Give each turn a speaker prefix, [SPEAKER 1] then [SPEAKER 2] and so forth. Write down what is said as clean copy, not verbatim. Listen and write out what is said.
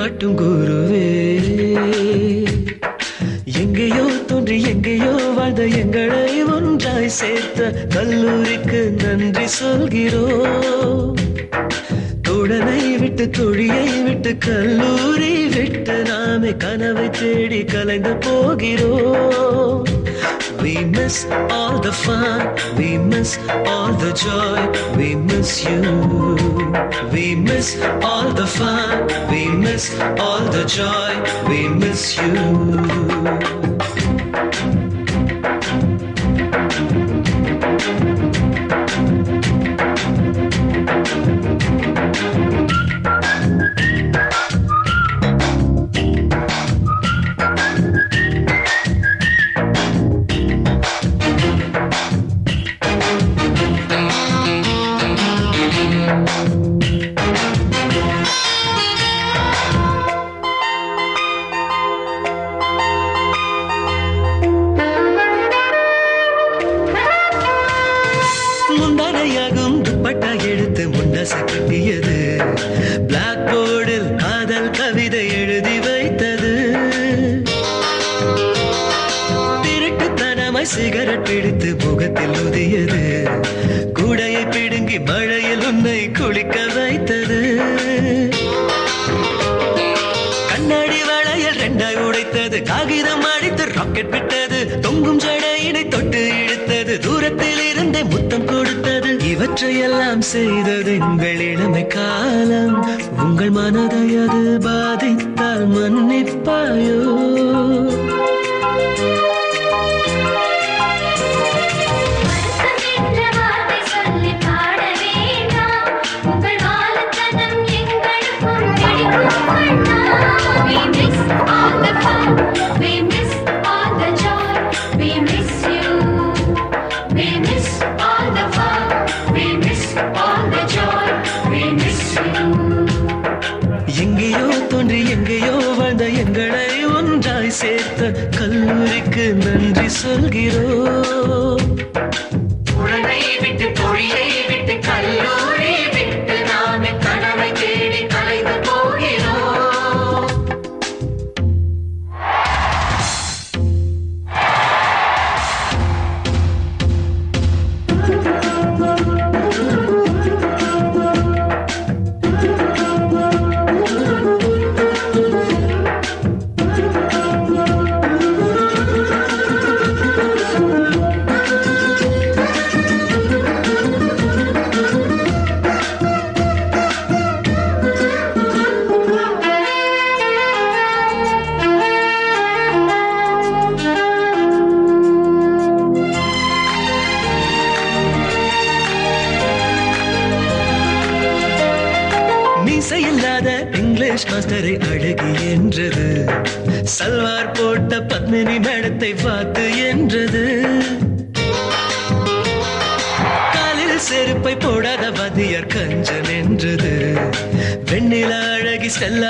[SPEAKER 1] காட்டும் குருவே. எங்கேயோ தோன்றி எங்கேயோ வாழ்ந்த எங்களை ஒன்றாய் சேர்த்த கல்லூரிக்கு நன்றி சொல்கிறோம். தோழனை விட்டு தொழியை விட்டு கல்லூரி விட்டு நாமே கனவை தேடி கலைந்து போகிறோம். We miss all the fun, we miss all the joy, we miss you. We miss all the fun, we miss all the joy, we miss you. முந்தானையாகும் dupatta எடுத்து முண்டாசை கட்டியது, பிளாக் போர்டில் காதல் கவிதை எழுதி வைத்தது. திருட்டுத்தனமாய் சிகரெட் பிடித்து முகத்தில் ஊதியது, கூடையை பிடுங்கி மழையில் உன்னை குளிக்க வைத்தது. கண்ணாடி வளையல் ரெண்டாய் உடைத்தது, காகிதம் அடித்து ராக்கெட் விட்டது, தொங்கும் ஜடையினை தொட்டு இழுத்தது, தூரத்தில் இருந்தே முத்தம் கொடுத்தது. இவற்றையெல்லாம் செய்தது எங்கள் இளமை காலம். உங்கள் மனதை அது பாதித்தால் மன்னிப்பாயோ? எங்கேயோ தோன்றி எங்கேயோ வாழ்ந்த எங்களை ஒன்றாய் சேர்த்த கல்லூரிக்கு நன்றி சொல்கிறோம். உடனை விட்டு தொழிலை விட்டு கல்லூரி விட்டு நாமே கனவை தேடி கலைந்து போகிறோம். மீசையில்லாத இங்கிலீஷ் மாஸ்டரை அழகி என்றது, சல்வார் போட்ட பத்மினி மேடத்தை பார்த்து என்றது, காலில் செருப்பை போடாத வாத்தியார் கஞ்சன் என்றது, வெண்ணில அழகி செல்ல